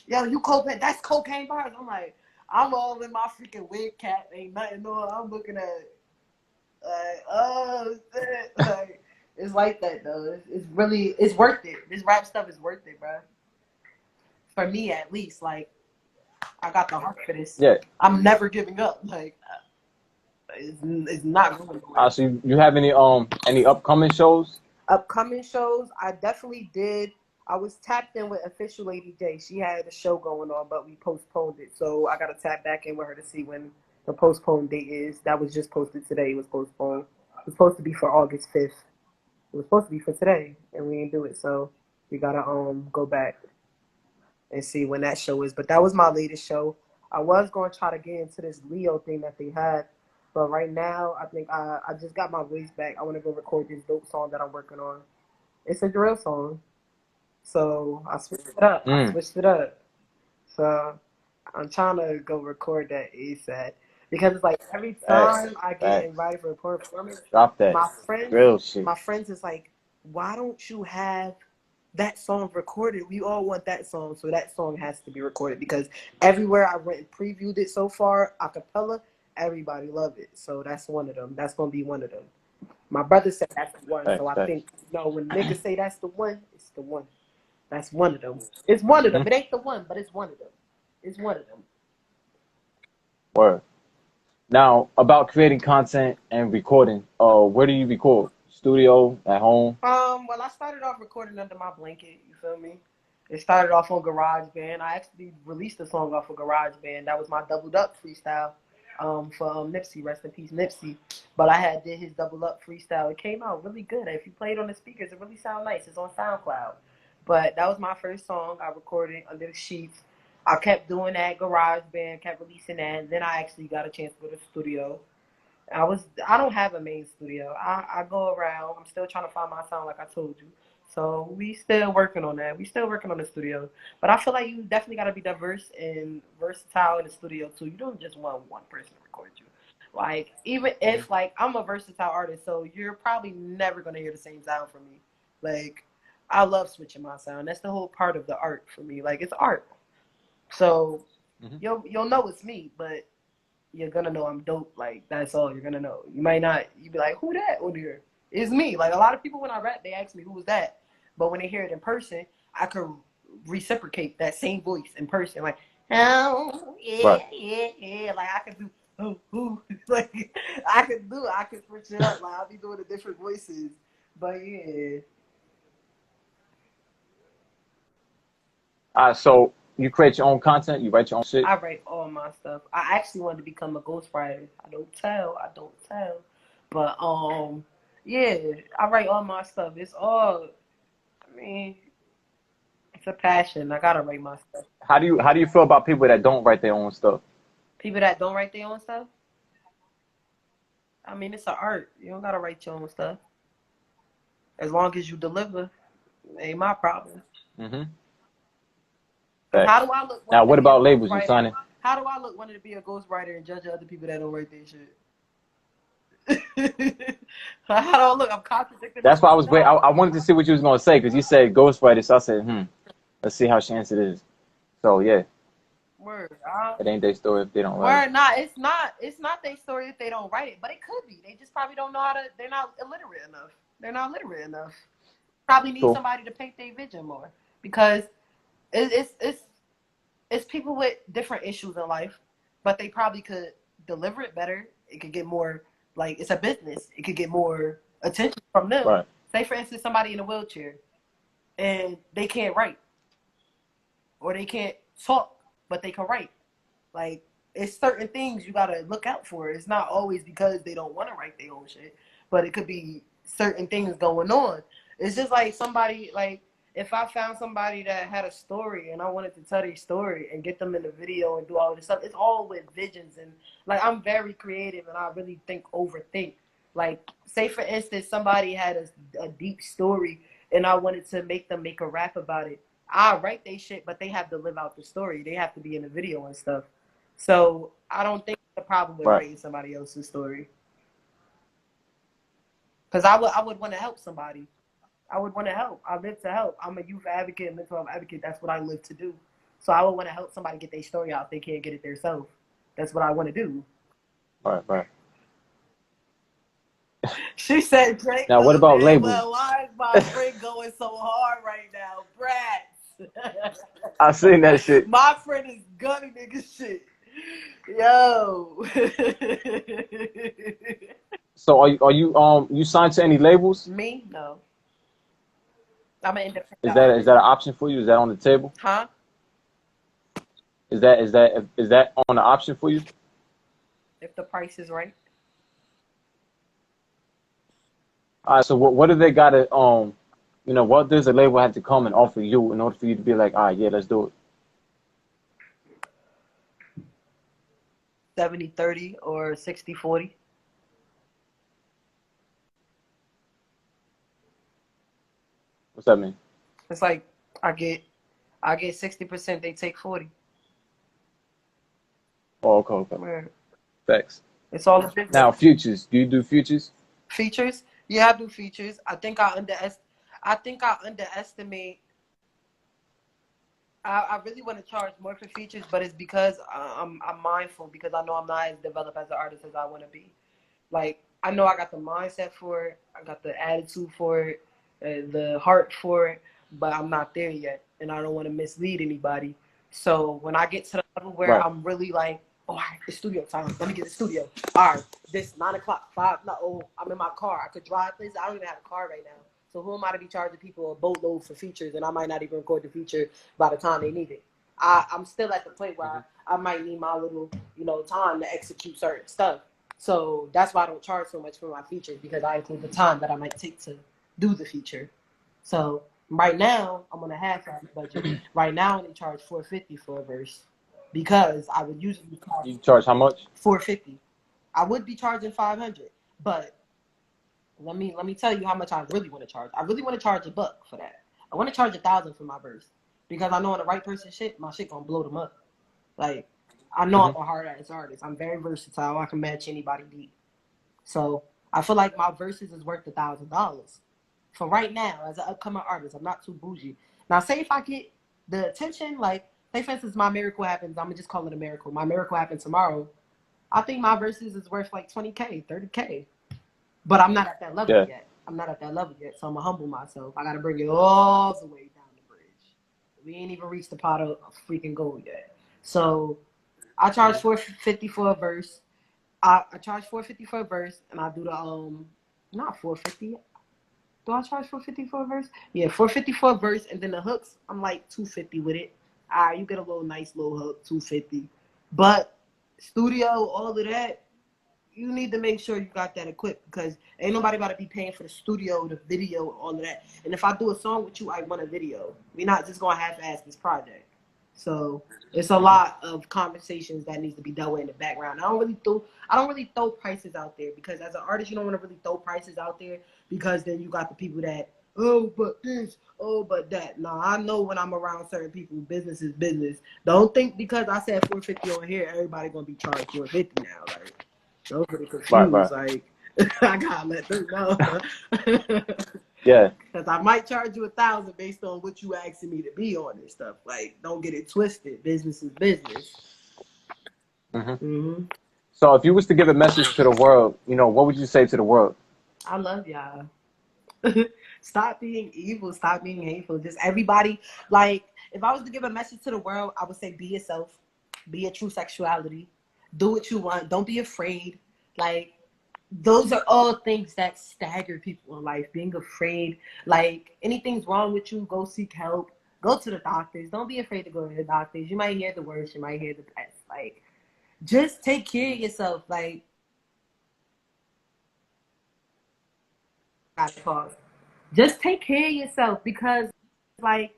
"Yo, you cocaine? That's Cocaine Bars." I'm like, I'm all in my freaking wig cap, ain't nothing on. I'm looking at like, oh shit, like It's like that though. It's really it's worth it. This rap stuff is worth it, bro. For me at least, like I got the heart for this. Yeah. I'm never giving up. Like it's not going nowhere. So you have any upcoming shows? Upcoming shows, I definitely did. I was tapped in with Official Lady J. She had a show going on, but we postponed it. So I got to tap back in with her to see when the postponed date is. That was just posted today. It was postponed. It was supposed to be for August 5th. It was supposed to be for today, and we didn't do it. So we got to go back and see when that show is. But that was my latest show. I was going to try to get into this Leo thing that they had. But right now, I think I just got my voice back. I want to go record this dope song that I'm working on. It's a drill song. So I switched it up. So I'm trying to go record that ASAP. Because it's like every time I get invited for a performance, Drop that. Real shit. My friends is like, why don't you have that song recorded? We all want that song, so that song has to be recorded because everywhere I went and previewed it so far, a cappella, everybody love it. So that's one of them. That's gonna be one of them. My brother said that's the one, so I think when niggas say that's the one, it's the one. That's one of them. It's one of them. It ain't the one, but it's one of them. It's one of them. Word. Now, about creating content and recording, where do you record? Studio, at home? Well, I started off recording under my blanket, you feel me? It started off on GarageBand. I actually released a song off of GarageBand. That was my Doubled Up freestyle for Nipsey, rest in peace, Nipsey. But I did his Double Up freestyle. It came out really good. If you play it on the speakers, it really sounds nice. It's on SoundCloud. But that was my first song I recorded under the sheets. I kept doing that, GarageBand, kept releasing that. And then I actually got a chance to go to the studio. I don't have a main studio. I go around. I'm still trying to find my sound like I told you. So we still working on that. We still working on the studio. But I feel like you definitely gotta be diverse and versatile in the studio too. You don't just want one person to record you. Like even if like I'm a versatile artist, so you're probably never gonna hear the same sound from me. Like I love switching my sound. That's the whole part of the art for me. Like it's art. So you'll know it's me, but you're gonna know I'm dope. Like that's all you're gonna know. You might not. You be like, who that on here? It's me. Like a lot of people when I rap, they ask me who was that. But when they hear it in person, I could reciprocate that same voice in person. Like, oh yeah, Right. yeah. Like I could do. Oh, like I could do it. I could switch it up. Like I'll be doing the different voices. But yeah. So you create your own content, you write your own shit? I write all my stuff. I actually wanted to become a ghostwriter. I don't tell. But yeah, I write all my stuff. It's all I mean, it's a passion. I gotta write my stuff. How do you feel about people that don't write their own stuff? People that don't write their own stuff, I mean it's an art. You don't gotta write your own stuff. As long as you deliver, ain't my problem. Mm-hmm. How do I look now what about labels you signing? How do I look wanting to be a ghostwriter and judge other people that don't write their shit? How do I look? I'm contradicting. That's why I was waiting. I wanted to see what you was gonna say because you said ghostwriter, so I said, let's see how she answered this. So yeah. Word. It ain't their story if they don't write it. Not. It's not their story if they don't write it, but it could be. They just probably don't know how to. They're not illiterate enough. They're not literate enough. Probably need somebody to paint their vision more because it's people with different issues in life, but they probably could deliver it better. It could get more like it's a business. It could get more attention from them. Right. Say for instance, somebody in a wheelchair and they can't write or they can't talk, but they can write. Like it's certain things you gotta look out for. It's not always because they don't want to write their own shit, but it could be certain things going on. It's just like somebody like if I found somebody that had a story and I wanted to tell their story and get them in the video and do all this stuff, it's all with visions and like I'm very creative and I really overthink. Like say for instance, somebody had a deep story and I wanted to make them make a rap about it. I write they shit, but they have to live out the story. They have to be in the video and stuff. So I don't think the problem with writing somebody else's story. Because I would want to help somebody. I would want to help. I live to help. I'm a youth advocate, mental health advocate. That's what I live to do. So I would want to help somebody get their story out if they can't get it themselves. That's what I want to do. Right. She said, Now, what Jacob, about man, labels? well, why is my friend going so hard right now? Brats. I seen that shit. My friend is gunning nigga shit. Yo. So you signed to any labels? Me? No. I'm an independent Is that artist. an option for you? Is that on the table? Huh? Is that on the option for you? If the price is right. All right. So what do they gotta what does the label have to come and offer you in order for you to be like, all right, yeah, let's do it? 70-30 or 60-40. What's that mean? It's like I get 60%, they take 40. Oh, okay. Yeah. Thanks. It's all the business. Now, futures. Do you do futures? Features? Yeah, I do features. I think I underestimate. I really want to charge more for features, but it's because I'm mindful, because I know I'm not as developed as an artist as I want to be. Like, I know I got the mindset for it, I got the attitude for it, the heart for it, but I'm not there yet, and I don't want to mislead anybody. So when I get to the level where Right. I'm really like, oh, all right, it's studio time. Let me get the studio. All right, this 9 o'clock, 5. No, oh, I'm in my car. I could drive this. I don't even have a car right now. So who am I to be charging people a boatload for features, and I might not even record the feature by the time they need it? I'm still at the point where I might need my little, time to execute certain stuff. So that's why I don't charge so much for my features, because I include the time that I might take to do the feature. So right now I'm on a half-ass budget. Right now I only charge $450 for a verse, because I would usually charge You charge how much? $450. I would be charging $500, but let me tell you how much I really want to charge. I really want to charge $1 for that. I want to charge $1,000 for my verse, because I know on the right person shit, my shit gonna blow them up. Like, I know I'm a hard ass artist. I'm very versatile. I can match anybody beat. So I feel like my verses is worth $1,000 for right now as an upcoming artist. I'm not too bougie. Now, say if I get the attention, like, say for instance, my miracle happens. I'm gonna just call it a miracle. My miracle happens tomorrow. I think my verses is worth like 20K, 30K. But I'm not at that level yet. I'm not at that level yet. So I'm gonna humble myself. I gotta bring it all the way down the bridge. We ain't even reached the pot of freaking gold yet. So I charge $450 for a verse. I charge $450 for a verse, and I do the not $450. Do I charge $450 for a verse? Yeah, $450 for a verse, and then the hooks, I'm like $250 with it. All right, you get a nice little hook, $250. But studio, all of that, you need to make sure you got that equipped, because ain't nobody about to be paying for the studio, the video, all of that. And if I do a song with you, I want a video. We're not just gonna half-ass this project. So it's a lot of conversations that needs to be dealt with in the background. I don't really throw prices out there, because as an artist, you don't want to really throw prices out there, because then you got the people that, oh, but this, oh, but that. Nah, I know when I'm around certain people, business is business. Don't think because I said $450 on here, everybody gonna be charged $450 now. Like, don't get confused. Right. Like, I gotta let them know. Yeah. Because I might charge you $1,000 based on what you asking me to be on and stuff. Like, don't get it twisted. Business is business. So if you was to give a message to the world, what would you say to the world? I love y'all. Stop being evil. Stop being hateful. Just everybody, like, if I was to give a message to the world, I would say be yourself. Be your true sexuality. Do what you want. Don't be afraid. Like, those are all things that stagger people in life. Being afraid, like, anything's wrong with you, go seek help. Go to the doctors. Don't be afraid to go to the doctors. You might hear the worst. You might hear the best. Like, just take care of yourself. Like, just take care of yourself, because, like,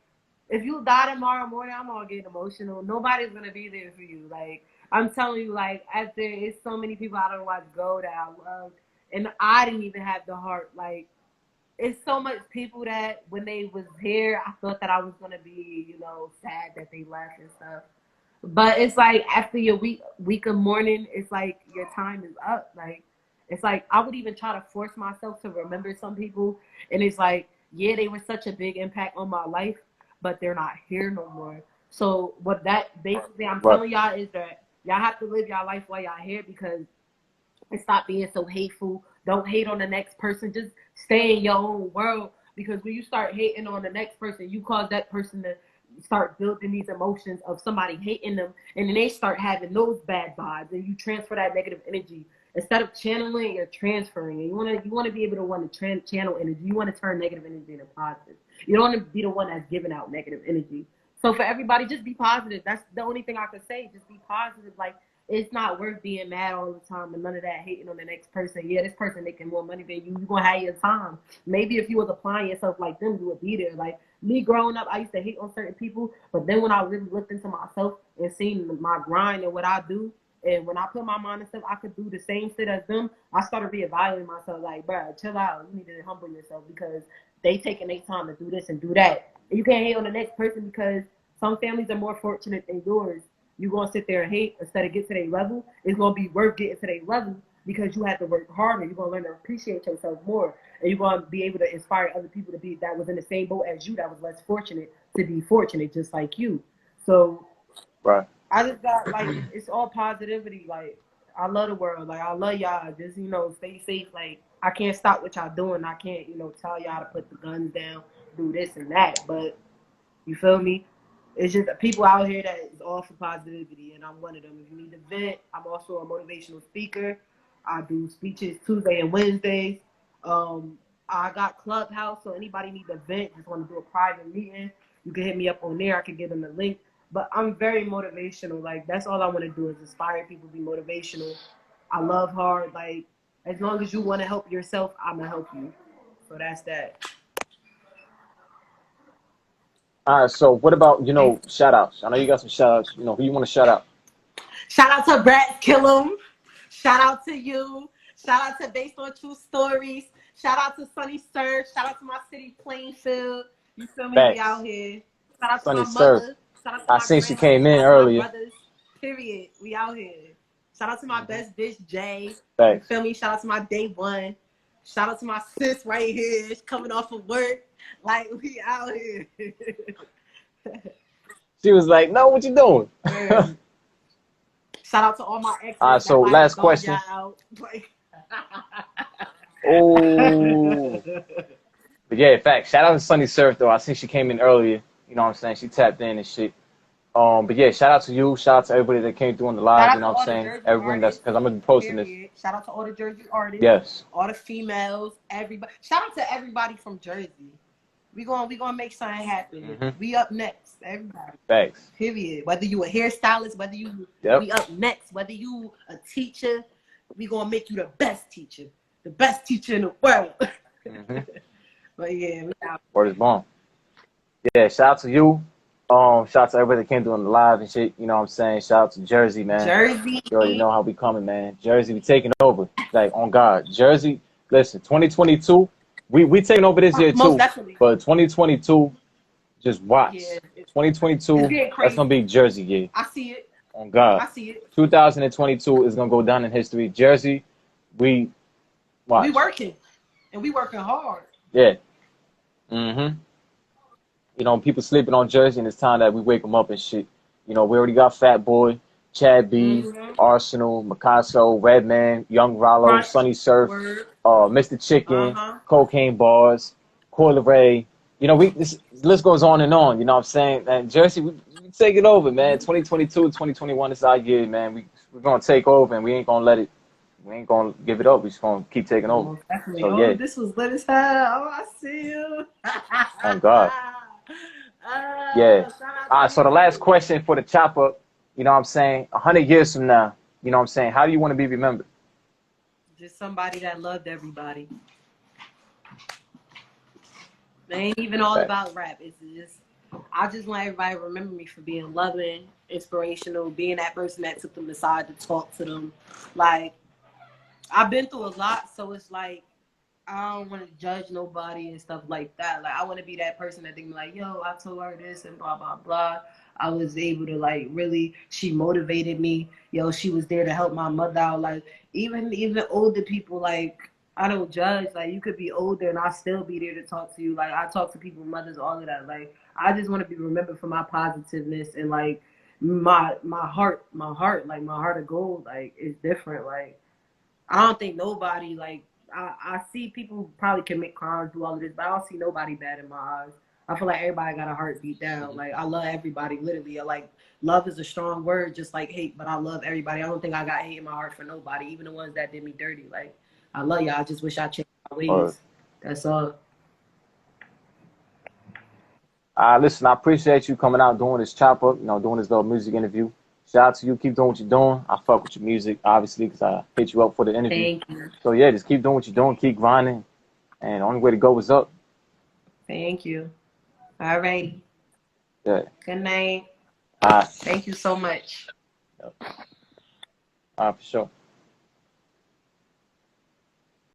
if you die tomorrow morning, I'm gonna get emotional. Nobody's gonna be there for you. Like, I'm telling you, like, after it's so many people I don't watch go that I love, and I didn't even have the heart. Like, it's so much people that when they was here, I thought that I was gonna be, sad that they left and stuff. But it's like after your week of mourning, it's like your time is up. Like, it's like I would even try to force myself to remember some people, and it's like, yeah, they were such a big impact on my life, but they're not here no more. So what that basically I'm telling y'all is that y'all have to live y'all life while y'all here, because and stop being so hateful. Don't hate on the next person. Just stay in your own world. Because when you start hating on the next person, you cause that person to start building these emotions of somebody hating them, and then they start having those bad vibes, and you transfer that negative energy. Instead of channeling, you're transferring it. You want to be able to want to channel energy. You want to turn negative energy into positive. You don't want to be the one that's giving out negative energy. So for everybody, just be positive. That's the only thing I could say. Just be positive. Like, it's not worth being mad all the time and none of that hating on the next person. Yeah, this person making more money than you. You're going to have your time. Maybe if you was applying yourself like them, you would be there. Like me growing up, I used to hate on certain people. But then when I really looked into myself and seen my grind and what I do, and when I put my mind and stuff, I could do the same shit as them. I started reevaluating myself like, bro, chill out. You need to humble yourself because they taking their time to do this and do that. And you can't hate on the next person because some families are more fortunate than yours. You're going to sit there and hate instead of get to their level. It's going to be worth getting to their level because you have to work harder. You're going to learn to appreciate yourself more. And you're going to be able to inspire other people to be that was in the same boat as you, that was less fortunate, to be fortunate just like you. So Right. I just got, like, it's all positivity. Like, I love the world. Like, I love y'all. Just, stay safe. Like, I can't stop what y'all doing. I can't, tell y'all to put the guns down, do this and that. But, you feel me? It's just people out here that is all for positivity, and I'm one of them. If you need to vent, I'm also a motivational speaker. I do speeches Tuesday and Wednesdays. I got Clubhouse, so anybody need to vent, just want to do a private meeting, you can hit me up on there. I can give them the link. But I'm very motivational. Like, that's all I want to do is inspire people to be motivational. I love hard. Like, as long as you want to help yourself, I'm going to help you. So that's that. All right, so what about, shout outs? I know you got some shout outs. Who you want to shout out? Shout out to Brett Killam. Shout out to you. Shout out to Based on True Stories. Shout out to Sunny Surf. Shout out to my city, Plainfield. You feel me? Thanks. We out here. Shout out Sunny to my Surf. mother. Shout out to I my seen she grandmother. came in Shout out to my earlier. brothers. Period. We out here. Shout out to my best bitch, Jay. Thanks. You feel me? Shout out to my day one. Shout out to my sis right here. She's coming off of work. Like, we out here. She was like, no, what you doing? Shout out to all my exes. All right, so last question. Oh. But yeah, in fact, shout out to Sunny Surf, though. I think she came in earlier. You know what I'm saying? She tapped in and shit. But yeah, shout out to you. Shout out to everybody that came through on the live. You know what I'm saying? Everyone that's, because I'm going to be posting this. Shout out to all the Jersey artists. Yes. All the females. Everybody. Shout out to everybody from Jersey. We gonna make something happen. Mm-hmm. We up next, everybody. Thanks. Period. Whether you a hairstylist, whether you we up next, whether you a teacher, we gonna make you the best teacher in the world. Mm-hmm. But yeah, we out. Word is born. Yeah, shout out to you. Shout out to everybody that came through on the live and shit. You know what I'm saying? Shout out to Jersey, man. Jersey. You already know how we coming, man. Jersey, we taking over. Like, on God. Jersey, listen, 2022. We taking over this year too, but 2022, just watch. Yeah, 2022, that's gonna be Jersey year. I see it. On God. I see it. 2022 is gonna go down in history. Jersey, we watch. We working, and we working hard. Yeah. Mhm. People sleeping on Jersey, and it's time that we wake them up and shit. We already got Fat Boy, Chad B, Arsenal, Makasso, Redman, Young Rollo, Sunny Surf, Mr. Chicken, Cocaine Bars, Coil Ray. This list goes on and on. You know what I'm saying? And Jersey, we take it over, man. 2022, 2021 is our year, man. We're gonna take over, and we ain't gonna give it up. We just gonna keep taking over. So yeah. This was lit as hell. I see you. Oh God. Yeah. All right. So the last question for the chopper. You know what I'm saying? 100 years from now, you know what I'm saying? How do you want to be remembered? Just somebody that loved everybody. It ain't even all about rap. It's just, I just want everybody to remember me for being loving, inspirational, being that person that took them aside to talk to them. Like, I've been through a lot, so it's like, I don't want to judge nobody and stuff like that. Like, I want to be that person that think like, yo, I told her this and blah, blah, blah. I was able to, like, really, she motivated me. Yo, she was there to help my mother out. Like, even older people, like, I don't judge. Like, you could be older and I'll still be there to talk to you. Like, I talk to people, mothers, all of that. Like, I just want to be remembered for my positiveness and, like, my heart, like, my heart of gold, like, is different. Like, I don't think nobody like I see people probably commit crimes, do all of this, but I don't see nobody bad in my eyes. I feel like everybody got a heart deep down. Like I love everybody, literally. I like love is a strong word, just like hate, but I love everybody. I don't think I got hate in my heart for nobody, even the ones that did me dirty. Like I love y'all. I just wish I changed my Or ways. That's all. listen, I appreciate you coming out doing this chop up, doing this little music interview. Shout out to you. Keep doing what you're doing. I fuck with your music, obviously, because I hit you up for the interview. Thank you. So yeah, just keep doing what you're doing. Keep grinding, and the only way to go is up. Thank you. All righty. Yeah. Good night. All right. Thank you so much. All right, for sure.